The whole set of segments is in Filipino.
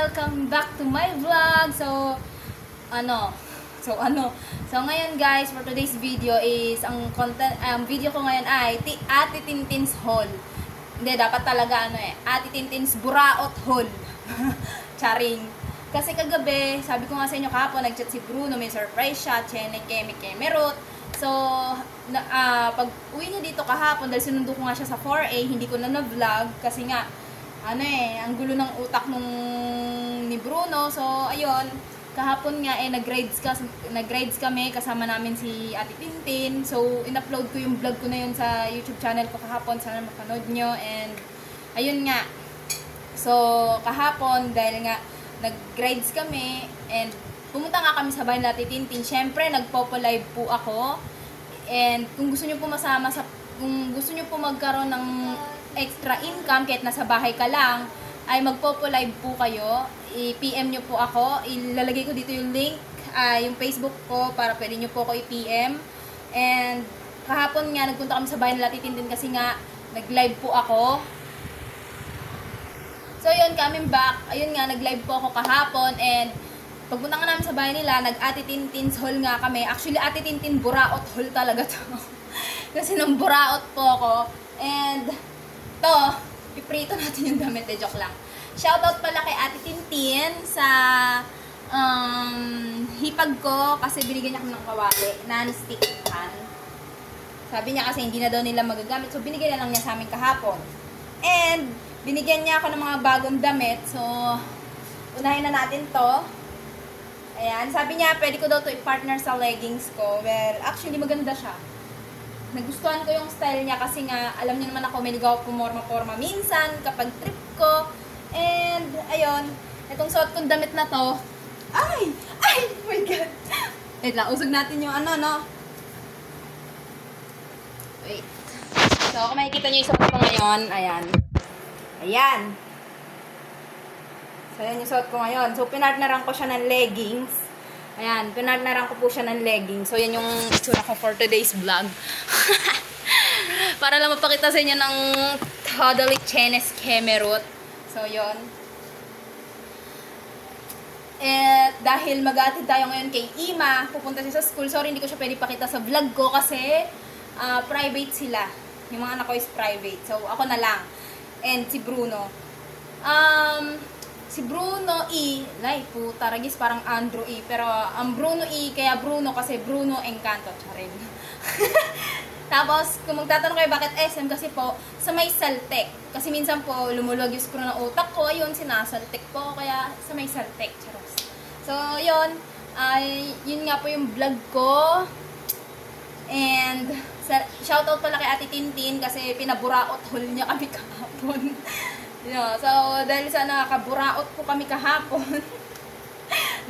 welcome back to my vlog. So ngayon guys, for today's video is ang content, video ko ngayon ay Ate Tintin's haul. Hindi, dapat talaga Ate Tintin's buraot haul. Charing. Kasi kagabi, sabi ko nga sa inyo kahapon, nag-chat si Bruno, may surprise siya, Chene Kemi Kemerot. So, pag uwi niya dito kahapon, dahil sinundo ko nga siya sa 4A, hindi ko na vlog kasi nga, ang gulo ng utak ni Bruno. So, ayun, kahapon nga nag-rides kami, kasama namin si Ate Tintin. So, in-upload ko yung vlog ko na yun sa YouTube channel ko kahapon, sana mapanood nyo. And, ayun nga, so, kahapon, dahil nga, nag-rides kami, and pumunta nga kami sa bahay ni Ate Tintin. Syempre, nagpo-live po ako. And kung gusto niyo po kung gusto niyo po magkaroon ng extra income kahit nasa bahay ka lang, ay magpo-live po kayo. I-PM niyo po ako. Ilalagay ko dito yung link, yung Facebook ko para pwede niyo po ako i-PM. And kahapon nga nagpunta kami sa bahay ni Ate Tintin kasi nga nag-live po ako. So yun, coming back. Ayun nga, nag-live po ako kahapon, and pagpunta nga namin sa bahay nila, nag-Ate Tintin's haul nga kami. Actually, Ate Tintin buraot haul talaga to. Kasi nang buraot po ako. And to, iprito natin yung damit. Joke lang. Shoutout pala kay Ate Tintin sa hipag ko kasi binigyan niya kami ng kawali, non-stick pan. Sabi niya kasi hindi na daw nila magagamit. So, binigyan na lang niya sa amin kahapon. And binigyan niya ako ng mga bagong damit. So, unahin na natin to. Ayan. Sabi niya, pwede ko daw to i-partner sa leggings ko. Well, actually, maganda siya. Nagustuhan ko yung style niya kasi nga, alam niyo naman ako, may ligaw pumorma-porma minsan kapag trip ko. And, ayun. Itong suot kong damit na to. Ay! Oh my God! Wait lang, usog natin yung Wait. So, kung makikita niyo yung suot ko ngayon, ayan. Ayan. So, ayan yung suot ko ngayon. So, pinartneran ko siya ng leggings. Ayan, pinartneran ko po siya ng leggings. So, yan yung itsura ko for today's vlog. Para lang mapakita sa inyo ng totally Chinese Kemerot. So, yun. Dahil mag-aatid tayo ngayon kay Ima, pupunta siya sa school. Sorry, hindi ko siya pwede pakita sa vlog ko kasi private sila. Yung mga anak ko is private. So, ako na lang. And si Bruno. Si Bruno E. Puta, ragis parang Andrew E. Pero ang Bruno E, kaya Bruno kasi Bruno Encanto. Charin. Tapos, kung magtatanong kayo bakit SM, kasi po, sa may saltek. Kasi minsan po, lumuluwag yung screw ng utak ko. Ayun, sinasaltek po. Kaya sa may saltek. Charos. So, yun. Yun nga po yung vlog ko. And shoutout pala kay Ate Tintin kasi pinaburaot haul niya kami kahapon. So, dahil sa nakaburaot po kami kahapon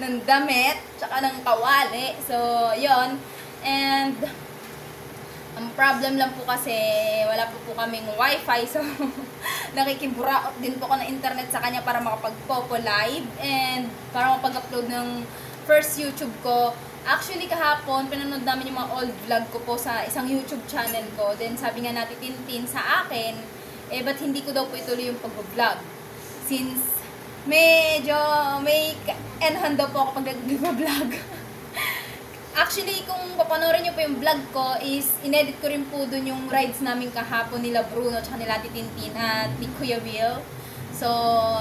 ng damit, tsaka ng kawali. So, yon. And ang problem lang po kasi wala po kaming wifi. So, nakikiburaot din po ko ng internet sa kanya para makapag-popo live and para makapag-upload ng first YouTube ko. Actually, kahapon, pinanood namin yung mga old vlog ko po sa isang YouTube channel ko. Then, sabi nga natin Tintin sa akin, ba't hindi ko daw po ituloy yung pag-vlog? Since, medyo, may enhan daw po ako pag nag-vlog. Actually, kung papanoorin nyo po yung vlog ko, is, inedit ko rin po dun yung rides namin kahapon nila Bruno, tsaka nila Ate Tintin at ni Kuya Will. So,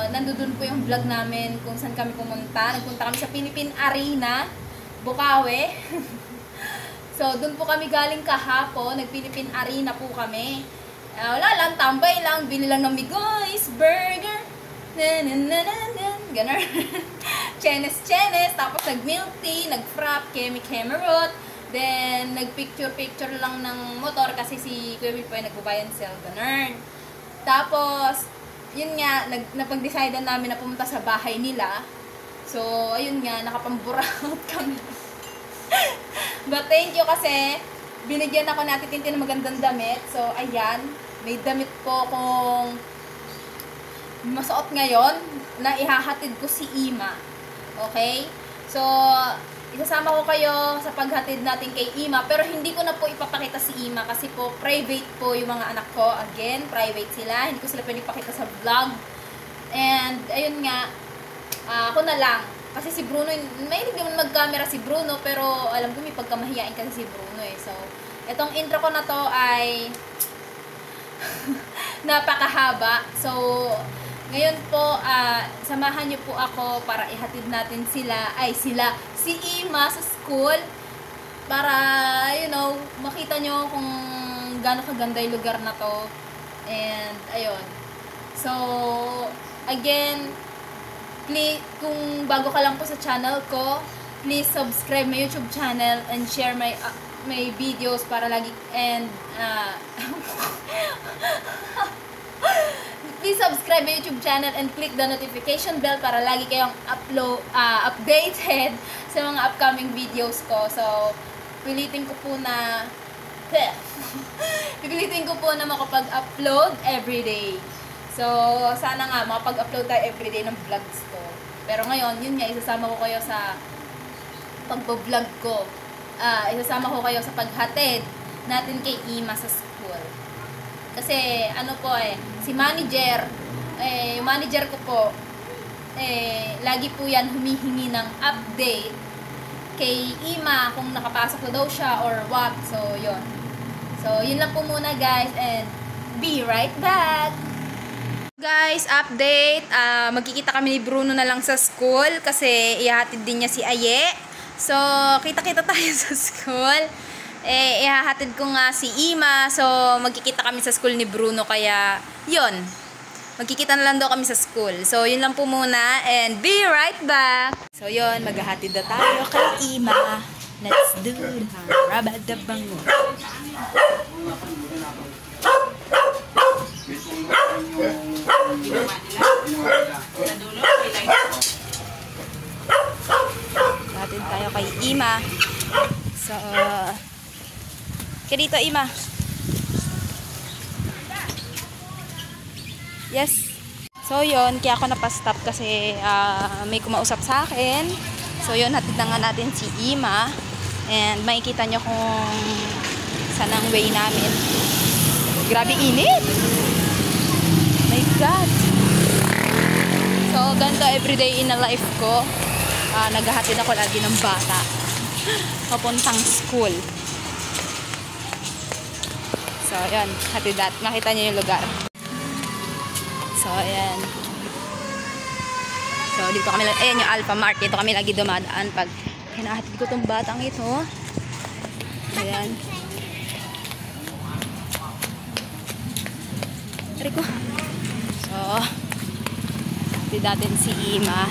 nandun po yung vlog namin kung saan kami pumunta. Nagpunta kami sa Philippine Arena, Bukawi. So, dun po kami galing kahapon. Nag-Philippine Arena po kami. Wala lang, tambay lang. Bili lang ng Migoys, burger. Ganon. Chenes. Tapos nag-milk tea, nag-frap, Kemi Kemerot. Then, nag-picture lang ng motor kasi si Kuya Will po ay nagbabayan sale. Ganon. Tapos, yun nga, napag-decidean namin na pumunta sa bahay nila. So, ayun nga, nakapamburaot kami. But thank you kasi binigyan ako natin Tintin ng magandang damit. So, ayan, may damit po kung masuot ngayon na ihahatid ko si Ima. Okay? So, isasama ko kayo sa paghatid natin kay Ima. Pero hindi ko na po ipapakita si Ima kasi po private po yung mga anak ko. Again, private sila. Hindi ko sila pwede ipakita sa vlog. And, ayun nga, Ako na lang. Kasi si Bruno, mahilig naman mag-camera si Bruno, pero alam ko may pagkamahiyain kasi si Bruno eh. So, itong intro ko na to ay napakahaba. So, ngayon po, samahan niyo po ako para ihatid natin si Ima sa school. Para, makita nyo kung gaano kaganda yung lugar na to. And, ayun. So, again, please, kung bago ka lang po sa channel ko, please subscribe my YouTube channel and share my videos para lagi, and please subscribe my YouTube channel and click the notification bell para lagi kayong updated sa mga upcoming videos ko. So, pipilitin ko po na makapag-upload everyday. So, sana nga makapag-upload tayo everyday ng vlogs ko. Pero ngayon, yun nga, isasama ko kayo sa pagbo-vlog ko. Isasama ko kayo sa paghatid natin kay Ima sa school. Kasi, si manager, yung manager ko po, lagi po yan humihingi ng update kay Ima kung nakapasok na daw siya or what. So, yun. So, yun lang po muna guys, and be right back! Guys, update. Magkikita kami ni Bruno na lang sa school kasi ihahatid din niya si Aye. So, kita-kita tayo sa school. Ihahatid ko nga si Ima. So, magkikita kami sa school ni Bruno kaya, yun. Magkikita na lang daw kami sa school. So, yun lang po muna and be right back. So, yun. Maghahatid na tayo kay Ima. Let's do it. Rabadabango. Hatid tayo kay Ima. So, kaya dito Ima. Yes. So, yun. Kaya ako napastop kasi may kumausap sa akin. So, yun. Hatid na nga natin si Ima. And makikita nyo kung saan ang way namin. Grabe init! My God! So, ganito everyday in a life ko. Naghahatid ako lagi ng bata. Papuntang school. So, ayan. Hatid that. Makita niyo yung lugar. So, ayan. So, dito kami, ayan yung Alpha Mart. Dito kami lagi dumadaan pag hinahatid ko tong batang ito. Ayan. Rico. So, hatid natin si Ima.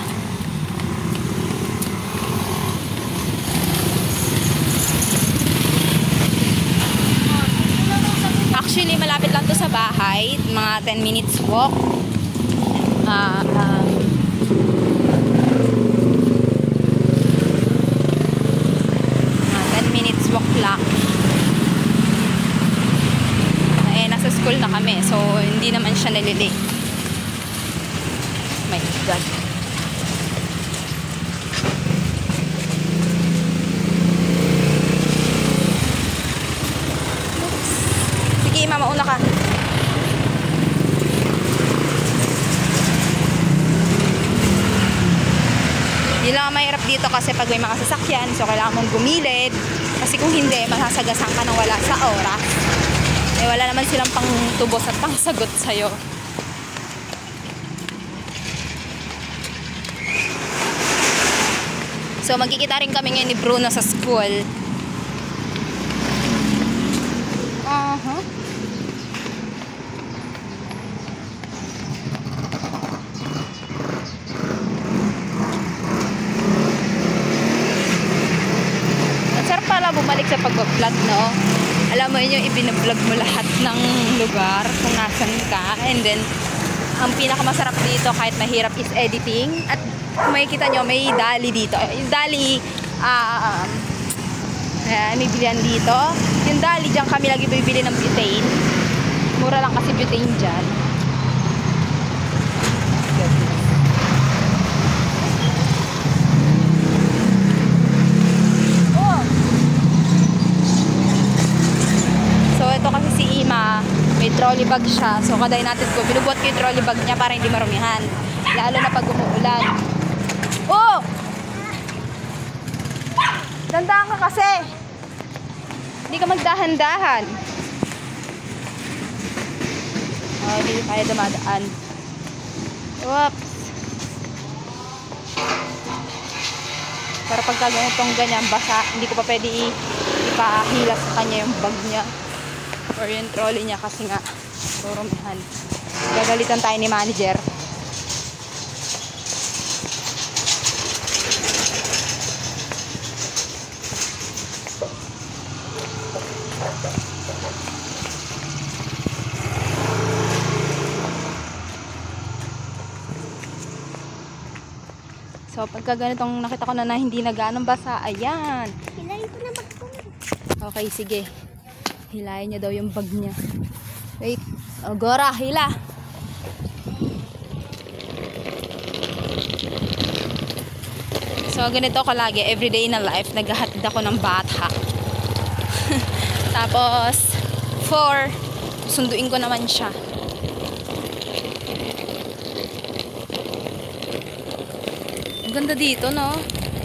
Actually, malapit lang to sa bahay. Mga 10 minutes walk. Mga 10 minutes walk lang. Nasa school na kami. So, hindi naman siya nalilate. My God. Sige, Ima, mauna ka. Hindi lang mahirap dito kasi pag may mga sasakyan, so kailangan mong gumilid. Kasi kung hindi, masasagasan ka nang wala sa oras. Wala naman silang pang tubos at pang sagot sa'yo. So, magkikita rin kami ngayon ni Bruno sa school. Masarap pala bumalik sa pag-vlog, no? Alam mo yun yung ibinablog mo lahat ng lugar kung nasan ka. And then, ang pinakamasarap dito kahit mahirap is editing. At kung makikita nyo, may dali dito. Yung dali, may bilihan dito. Yung dali, dyan kami lagi bibili ng butane. Mura lang kasi butane dyan. Ito kasi si Ima, may trolley bag siya. So, kaday natin ko. Binubuhat ko yung trolley bag niya para hindi marumihan. Lalo na pag umuulan. kasi. Hindi ka magdahan-dahan. Oh, hindi tayo dumadaan. Whoops. Pero pagka ganyan, basa, hindi ko pa pwede ipahila sa kanya yung bag niya or yung trolley niya kasi nga rurumihan. Gagalitan tayo ni manager. So, pagka ganitong nakita ko na hindi na ganong basa, ayan. Hilayin ko na bag ko. Okay, sige. Hilayin niya daw yung bag niya. Wait. Oh, Gora, hila. So, ganito ko lagi. Everyday na life, naghahatid ako ng bata. Tapos, 4, sunduin ko naman siya. Ganda dito, no?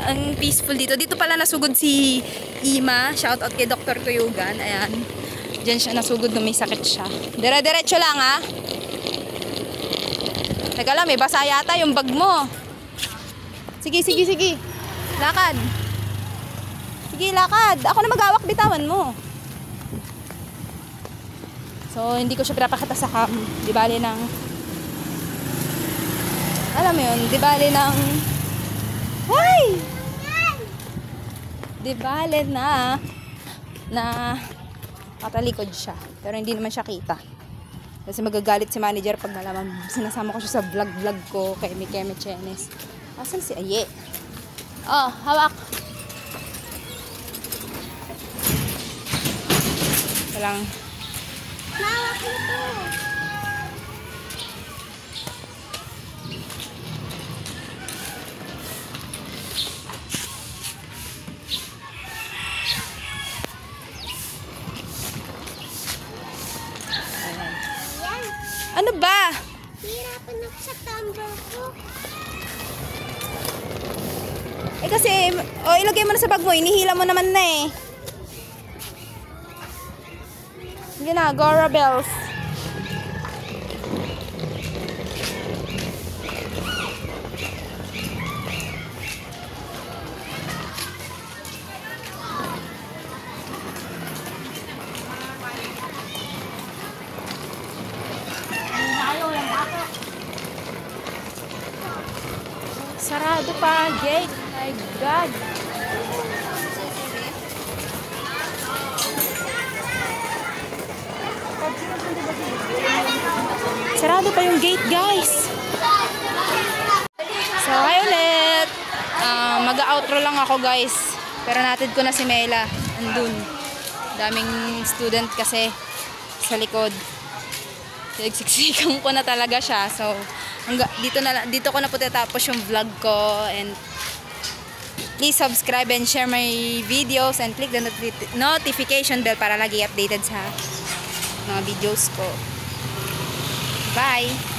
Ang peaceful dito. Dito pala nasugod si Ima. Shoutout kay Dr. Kuyugan. Ayan. Diyan siya nasugod nung may sakit siya. Dire-diretso lang, ha? Teka lang, may basa yata yung bag mo. Sige, sige, sige. Lakad. Sige, lakad. Ako na mag-awak, bitawan mo. So, hindi ko siya pinapakita sa cam. Di bali ng... Alam mo yun, di bali ng... Hoy! Di bale na matalikod siya. Pero hindi naman siya kita. Kasi magagalit si manager pag nalaman. Sinasama ko siya sa vlog ko kay Mikeme Chenes. Asan si Aye? Oh, hawak. Walang... Hawak ito. Ano ba? Hirapan ako sa tumbler ko. Eh kasi, ilagay mo na sa bag mo. Inihila mo naman na eh. Sige na, Gora Bells. Sarado pa ang gate. My God. Sarado pa yung gate, guys. So, hi ulit. Mag-outro lang ako, guys. Pero natid ko na si Mela. Andun. Daming student kasi sa likod. Siksikan ko na talaga siya. So, dito ko na po tatapos yung vlog ko. And please subscribe and share my videos and click the notification bell para lagi updated sa mga videos ko. Bye!